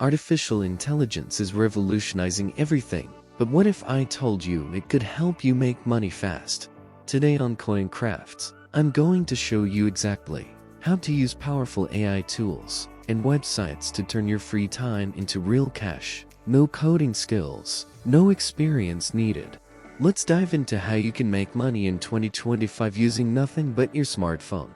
Artificial intelligence is revolutionizing everything, but what if I told you it could help you make money fast? Today on Coincrafts, I'm going to show you exactly how to use powerful AI tools and websites to turn your free time into real cash. No coding skills, no experience needed. Let's dive into how you can make money in 2025 using nothing but your smartphone.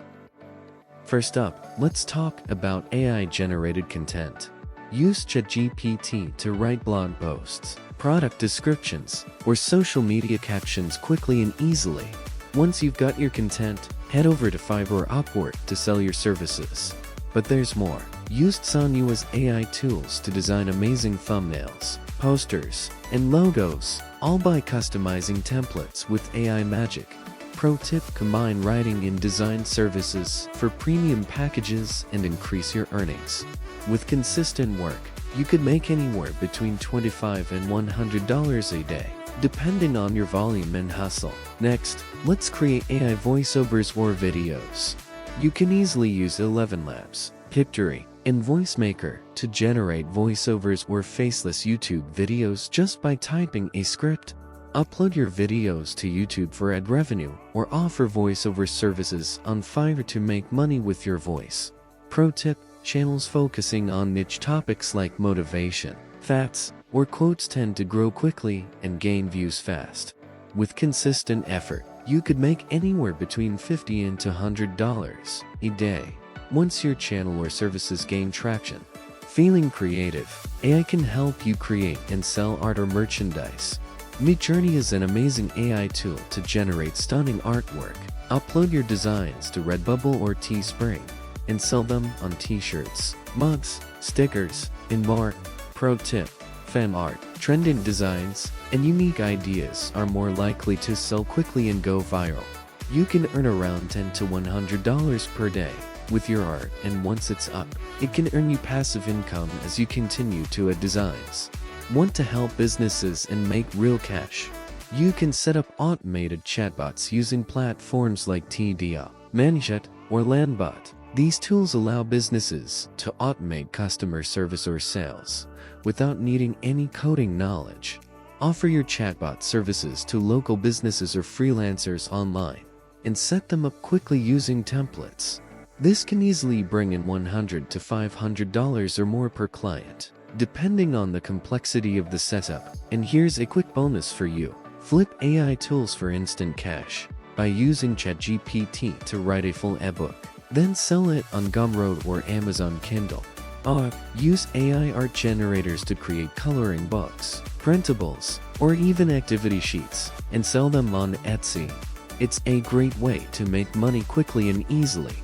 First up, let's talk about AI-generated content. Use ChatGPT to write blog posts, product descriptions, or social media captions quickly and easily. Once you've got your content, head over to Fiverr or Upwork to sell your services. But there's more. Use Sonyua's AI tools to design amazing thumbnails, posters, and logos, all by customizing templates with AI magic. Pro tip: combine writing and design services for premium packages and increase your earnings. With consistent work, you could make anywhere between $25 and $100 a day, depending on your volume and hustle. Next, let's create AI voiceovers or videos. You can easily use 11 Labs, Pictory, and VoiceMaker to generate voiceovers or faceless YouTube videos just by typing a script. Upload your videos to YouTube for ad revenue or offer voiceover services on Fiverr to make money with your voice. Pro tip: channels focusing on niche topics like motivation, facts, or quotes tend to grow quickly and gain views fast. With consistent effort, you could make anywhere between $50 and $100 a day. Once your channel or services gain traction. Feeling creative? AI can help you create and sell art or merchandise. Midjourney is an amazing AI tool to generate stunning artwork. Upload your designs to Redbubble or Teespring and sell them on t-shirts, mugs, stickers, and more. Pro tip: fan art, trending designs, and unique ideas are more likely to sell quickly and go viral. You can earn around $10 to $100 per day with your art, and once it's up, it can earn you passive income as you continue to add designs. Want to help businesses and make real cash? You can set up automated chatbots using platforms like TDA, Manchat, or Landbot. These tools allow businesses to automate customer service or sales without needing any coding knowledge. Offer your chatbot services to local businesses or freelancers online and set them up quickly using templates. This can easily bring in $100 to $500 or more per client, depending on the complexity of the setup. And here's a quick bonus for you. Flip AI tools for instant cash by using ChatGPT to write a full ebook, then sell it on Gumroad or Amazon Kindle. Or use AI art generators to create coloring books, printables, or even activity sheets, and sell them on Etsy. It's a great way to make money quickly and easily.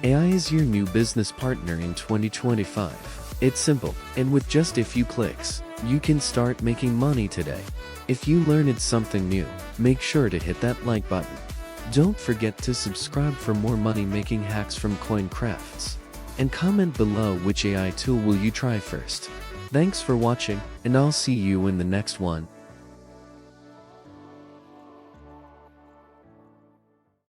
AI is your new business partner in 2025. It's simple, and with just a few clicks, you can start making money today. If you learned something new, make sure to hit that like button. Don't forget to subscribe for more money-making hacks from Coincrafts. And comment below which AI tool will you try first. Thanks for watching, and I'll see you in the next one.